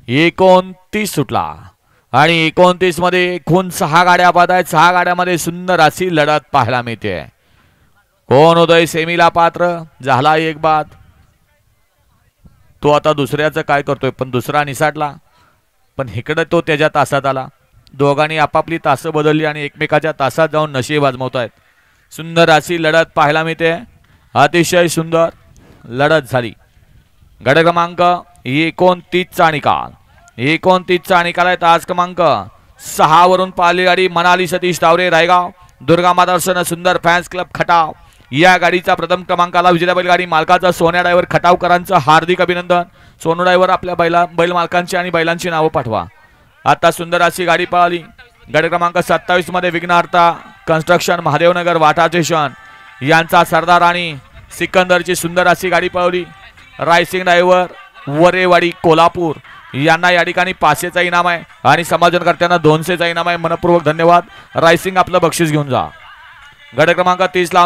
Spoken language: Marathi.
29 सुटला आणि 29 मध्ये एकूण 6 गाड्या बाद आहेत. 6 गाड्यामध्ये सुंदर अशी लढत पाहायला मिळते. कोण होतोय सेमीला पात्र? झाला एक बाद. तो आता दुसऱ्याचं काय करतोय, पण दुसरा निसाटला, पण इकडे तो त्याच्या तासात आला. दोघांनी आपापली तास बदलली आणि एकमेकाच्या तासात जाऊन नशीब आजमावत आहेत. सुंदर अशी लढत पाहायला मिळते. अतिशय सुंदर लढत झाली. गट क्रमांक 29 चा निकाल. 29 चा निकाल आहे. तास क्रमांक 6 वरून पाहिली गाडी मनाली सतीश तावरे रायगाव. दुर्गा मादर्शन सुंदर फॅन्स क्लब खटाव या गाडीचा प्रथम क्रमांकाला विजेता बैलगाडी मालकाचा सोन्या ड्रायव्हर खटावकरांचं हार्दिक अभिनंदन. सोनू ड्रायव्हर आपल्या बैल मालकांची आणि बैलांची नावं पाठवा. आता सुंदर अशी गाडी पळाली. गट क्रमांक 27 मध्ये विघ्नहर्ता कन्स्ट्रक्शन महादेवनगर वाटा स्टेशन यांचा सरदार आणि सिकंदरची सुंदर अशी गाडी पळवली. रायसिंग ड्रायव्हर वरेवाडी कोल्हापूर यांना या ठिकाणी 500चा इनाम आहे आणि समाजनकर्त्यांना 200चा इनाम आहे. मनपूर्वक धन्यवाद. रायसिंग आपलं बक्षीस घेऊन जा. गट क्रमांक 30 ला